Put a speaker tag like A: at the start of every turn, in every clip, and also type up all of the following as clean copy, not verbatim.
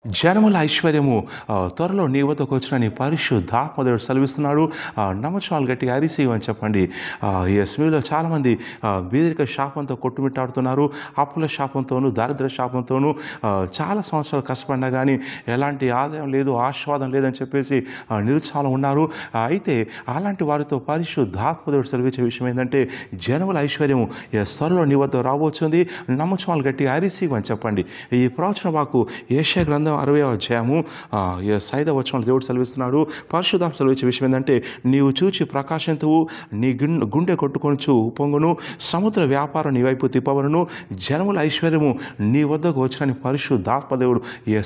A: జనముల ఐశ్వర్యము త్వరలో నీ వద్దకు వచ్చిన నీ పరిశుద్ధాత్మ దేవుడు సెలవిస్తున్నాడు. నమ్మచాలు గట్టిగా అరిసి అని చెప్పండి. ఎస్, మీలో చాలామంది బీదరిక శాపంతో కొట్టుమిట్టాడుతున్నారు. అప్పుల శాపంతోనూ దారిద్ర శాపంతోనూ చాలా సంవత్సరాలు కష్టపడినా కానీ ఎలాంటి ఆదాయం లేదు, ఆశీర్వాదం లేదని చెప్పేసి నిరుత్సాహం ఉన్నారు. అయితే అలాంటి వారితో పరిశుద్ధాత్మ దేవుడు సెలవిచ్చే విషయం ఏంటంటే, జనముల ఐశ్వర్యము త్వరలో నీ వద్ద రాబోతుంది. నమ్మచాలు గట్టిగా అరిసి అని చెప్పండి. ఈ ప్రవచన వాక్కు యెషయా గ్రంథం 60వ అధ్యాయము 5వ వచనంలో దేవుడు సెలవిస్తున్నాడు. పరిశుద్ధాత్మ సెలవిచ్చే విషయం ఏంటంటే, నీవు చూచి ప్రకాశింతువు, నీ గుండె కొట్టుకొనుచు ఉప్పొంగును, సముద్ర వ్యాపారం నీ వైపు తిప్పవలను, జనముల ఐశ్వర్యము నీ వద్దకు వచ్చిన పరిశుద్ధాత్మ దేవుడు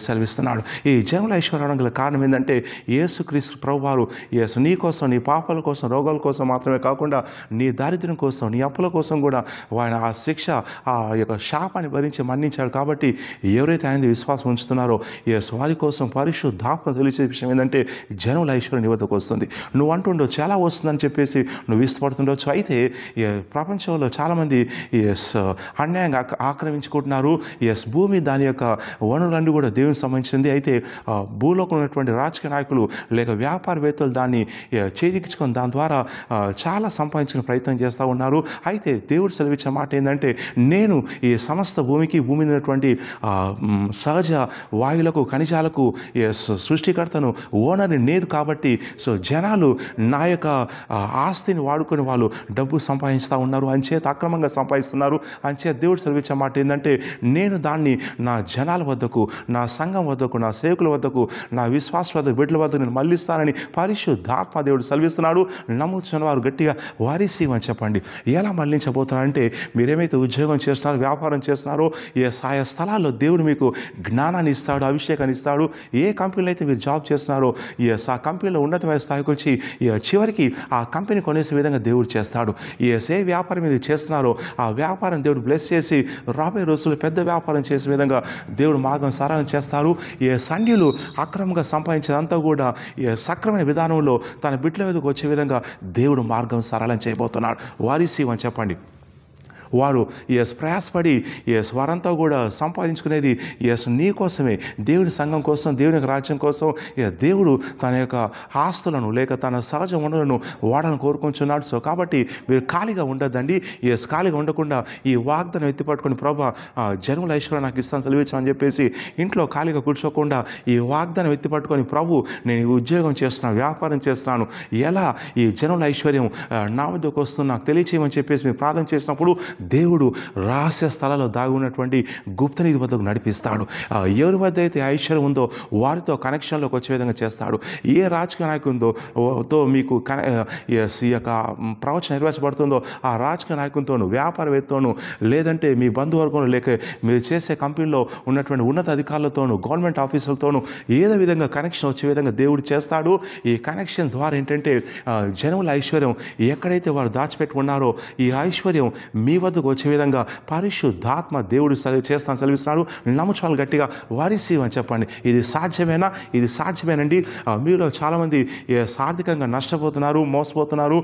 A: సెలవిస్తున్నాడు. ఈ జనముల ఐశ్వర్యం గల కారణం ఏంటంటే, యేసుక్రీస్తు ప్రభువారు నీ కోసం, నీ పాపాల కోసం, రోగాల కోసం మాత్రమే కాకుండా నీ దారిద్ర్యం కోసం, నీ అప్పుల కోసం కూడా ఆయన ఆ శిక్ష, ఆ యొక్క శాపాన్ని భరించి మన్నించాడు. కాబట్టి ఎవరైతే ఆయన విశ్వాసం ఉంచుతున్నారో వారి కోసం పరిశుద్ధాత్మ తెలిసే విషయం ఏంటంటే, జనముల ఐశ్వర్యం నీ వద్దకు వస్తుంది. నువ్వు అంటుండవు చాలా వస్తుందని చెప్పేసి నువ్వు ఇష్టపడుతుండవచ్చు. అయితే ప్రపంచంలో చాలామంది అన్యాయంగా ఆక్రమించుకుంటున్నారు. భూమి దాని యొక్క వనరులన్నీ కూడా దేవునికి సంబంధించింది. అయితే భూలోకంలో ఉన్నటువంటి రాజకీయ నాయకులు లేక వ్యాపారవేత్తలు దాన్ని చేజిక్కించుకొని దాని ద్వారా చాలా సంపాదించిన ప్రయత్నం చేస్తూ ఉన్నారు. అయితే దేవుడు సెలవిచ్చే మాట ఏంటంటే, నేను ఈ సమస్త భూమికి, భూమి మీద ఉన్నటువంటి సహజ వాయులకు, ఖనిజాలకు సృష్టికర్తను, ఓనర్ని నేను కాబట్టి జనాలు నా యొక్క ఆస్తిని వాడుకొని వాళ్ళు డబ్బు సంపాదిస్తూ ఉన్నారు, అంచేత అక్రమంగా సంపాదిస్తున్నారు. అంచేత దేవుడు సెలవిచ్చే మాట ఏంటంటే, నేను దాన్ని నా జనాల వద్దకు, నా సంఘం వద్దకు, నా సేవకుల వద్దకు, నా విశ్వాస వద్దకు, బిడ్డల వద్దకు నేను మళ్ళిస్తానని పరిశుద్ధాత్మ దేవుడు సెలవిస్తున్నాడు. నమ్ముతున్న వారు గట్టిగా వారిసి అని చెప్పండి. ఎలా మళ్ళించబోతున్నారంటే, మీరేమైతే ఉద్యోగం చేస్తున్నారో, వ్యాపారం చేస్తున్నారో, ఆయా స్థలాల్లో దేవుడు మీకు జ్ఞానాన్ని ఇస్తాడు, అభిషేకాన్ని ఇస్తాడు. ఏ కంపెనీలో అయితే మీరు జాబ్ చేస్తున్నారో ఆ కంపెనీలో ఉన్నతమైన స్థాయికి వచ్చి చివరికి ఆ కంపెనీ కొనేసే విధంగా దేవుడు చేస్తాడు. ఏ వ్యాపారం మీరు చేస్తున్నారో ఆ వ్యాపారం దేవుడు బ్లెస్ చేసి రాబోయే రోజుల్లో పెద్ద వ్యాపారం చేసే విధంగా దేవుడు మార్గం సరళం చేస్తారు. సంధ్యులు అక్రమంగా సంపాదించేదంతా కూడా సక్రమైన విధానంలో తన బిడ్డల మీదకు వచ్చే విధంగా దేవుడు మార్గం సరళం చేయబోతున్నాడు. వారిసి అని చెప్పండి. వారు ప్రయాసపడి వారంతా కూడా సంపాదించుకునేది నీ కోసమే, దేవుని సంఘం కోసం, దేవుని రాజ్యం కోసం. దేవుడు తన యొక్క ఆస్తులను లేక తన సహజ వనరులను వాడాలని కోరుకుంటున్నాడు. కాబట్టి మీరు ఖాళీగా ఉండద్దండి. ఖాళీగా ఉండకుండా ఈ వాగ్దానం ఎత్తిపట్టుకొని, ప్రభా జనముల ఐశ్వర్యం నాకు ఇస్తాను సెలవించామని చెప్పేసి ఇంట్లో ఖాళీగా కూర్చోకుండా ఈ వాగ్దానం ఎత్తిపట్టుకొని, ప్రభు నేను ఉద్యోగం చేస్తున్నాను, వ్యాపారం చేస్తున్నాను, ఎలా ఈ జనముల ఐశ్వర్యం నా వద్దకు వస్తుంది నాకు తెలియచేయమని చెప్పేసి మీరు ప్రార్థన చేసినప్పుడు దేవుడు రహస్య స్థలాల్లో దాగి ఉన్నటువంటి గుప్తనిధి వద్దకు నడిపిస్తాడు. ఎవరి వద్ద అయితే ఐశ్వర్యం ఉందో వారితో కనెక్షన్లోకి వచ్చే విధంగా చేస్తాడు. ఏ రాజకీయ నాయకునితో మీకు ఈ యొక్క ప్రవచనం నెరవేర్చబడుతుందో ఆ రాజకీయ నాయకునితోనూ, వ్యాపారవేత్తోనూ, లేదంటే మీ బంధువర్గంలో లేక మీరు చేసే కంపెనీలో ఉన్నటువంటి ఉన్నత అధికారులతోనూ, గవర్నమెంట్ ఆఫీసులతోనూ ఏదో విధంగా కనెక్షన్ వచ్చే విధంగా దేవుడు చేస్తాడు. ఈ కనెక్షన్ ద్వారా ఏంటంటే, జనముల ఐశ్వర్యం ఎక్కడైతే వారు దాచిపెట్టి ఉన్నారో ఈ ఐశ్వర్యం మీ వద్దకు వచ్చే విధంగా పరిశుద్ధాత్మ దేవుడు చేస్తాను సెలవిస్తున్నాడు. నమ్ముచాలు గట్టిగా వారిసి అని చెప్పండి. ఇది సాధ్యమేనా? ఇది సాధ్యమేనండి. మీలో చాలామంది ఆర్థికంగా నష్టపోతున్నారు, మోసపోతున్నారు.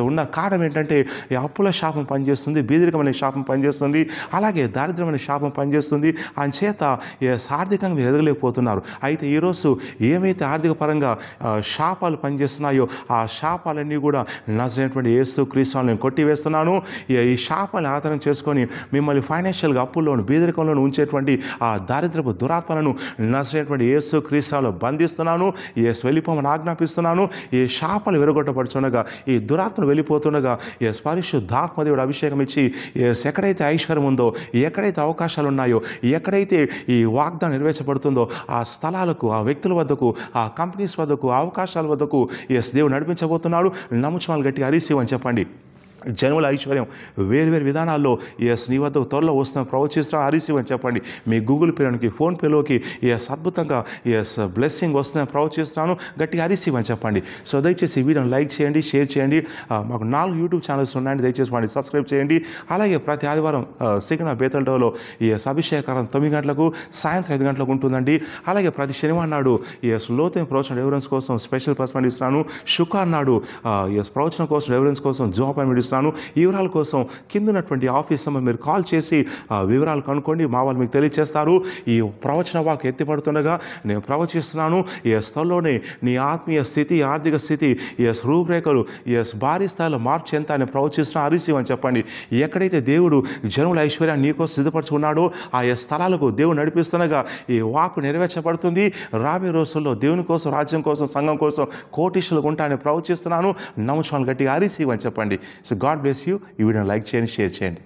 A: ఉన్న కారణం ఏంటంటే, అప్పుల శాపం పనిచేస్తుంది, బీదరికమైన శాపం పనిచేస్తుంది, అలాగే దారిద్ర్యమైన శాపం పనిచేస్తుంది. అంచేత ఆర్థికంగా మీరు ఎదగలేకపోతున్నారు. అయితే ఈరోజు ఏమైతే ఆర్థిక పరంగా శాపాలు పనిచేస్తున్నాయో ఆ శాపాలన్నీ కూడా నజరైనటువంటి యేసుక్రీస్తుని నేను కొట్టివేస్తున్నాను. ఈ శాపాలను ఆధారం చేసుకొని మిమ్మల్ని ఫైనాన్షియల్గా అప్పుల్లోను, బీదరికంలోను ఉంచేటువంటి ఆ దారిద్రపు దురాత్మలను నజరైనటువంటి యేసుక్రీస్తులో బంధిస్తున్నాను. వెళ్ళిపోమని ఆజ్ఞాపిస్తున్నాను. ఈ శాపాలు విరగొట్టబడుతుండగా, ఈ దురాత్మను వెళ్ళిపోతుండగా పరిశుద్ధాత్మ దేవుడు అభిషేకం ఇచ్చి ఎక్కడైతే ఐశ్వర్యం ఉందో, ఎక్కడైతే అవకాశాలు ఉన్నాయో, ఎక్కడైతే ఈ వాగ్దానం నెరవేర్చబడుతుందో ఆ స్థలాలకు, ఆ వ్యక్తుల వద్దకు, ఆ కంపెనీస్ వద్దకు, అవకాశాల వద్దకు దేవుడు నడిపించబోతున్నాడు. నమ్ముచాలు గట్టిగా అరిసి అని చెప్పండి. జనముల ఐశ్వర్యం వేరు విధానాల్లో నీ వద్దకు త్వరలో వస్తున్న ప్రవచిస్తున్న అరిసివ్ అని చెప్పండి. మీ గూగుల్ పేలోకి, ఫోన్పేలోకి అద్భుతంగా బ్లెస్సింగ్ వస్తుందని ప్రవచిస్తున్నాను. గట్టిగా అరిసివ్ అని చెప్పండి. దయచేసి ఈ వీడియోని లైక్ చేయండి, షేర్ చేయండి. మాకు 4 యూట్యూబ్ ఛానల్స్ ఉన్నాయండి, దయచేసి వాటిని సబ్స్క్రైబ్ చేయండి. అలాగే ప్రతి ఆదివారం సిగ్న బేతల్డోలో అభిషేకారం 9 గంటలకు, సాయంత్రం 5 గంటలకు ఉంటుందండి. అలాగే ప్రతి శనివారం నాడు లోతైన ప్రవచన రెఫరెన్స్ కోసం స్పెషల్ పర్సనల్ ఇస్తున్నాను. శుక్రవారం నాడు ప్రవచనం కోసం రెఫరెన్స్ కోసం జో అపాయింట్మెంట్ ప్రవచిస్తున్నాను. ఈ వివరాల కోసం కింద ఉన్నటువంటి ఆఫీస్ నెంబర్ మీరు కాల్ చేసి వివరాలు కనుక్కోండి. మా వాళ్ళు మీకు తెలియజేస్తారు. ఈ ప్రవచన వాక్ ఎత్తిపడుతుండగా నేను ప్రవచిస్తున్నాను. స్థలంలోనే నీ ఆత్మీయ స్థితి, ఆర్థిక స్థితి, రూపురేఖలు భారీ స్థాయిలో మార్చి ఎంత అని ప్రవచిస్తున్నా రిసీవ్ చెప్పండి. ఎక్కడైతే దేవుడు జనుల ఐశ్వర్యాన్ని నీకోసం సిద్ధపరచుకున్నాడో ఆ స్థలాలకు దేవుడు నడిపిస్తుండగా ఈ వాక్ నెరవేర్చబడుతుంది. రాబోయే రోజుల్లో దేవుని కోసం, రాజ్యం కోసం, సంఘం కోసం కోటీశ్వరులు ఉంటానని ప్రవచిస్తున్నాను. నమ్మకాలు గట్టిగా రిసీవ్ చెప్పండి. So God bless you. ఈ వీడియోని లైక్ చేయండి, షేర్ చేయండి.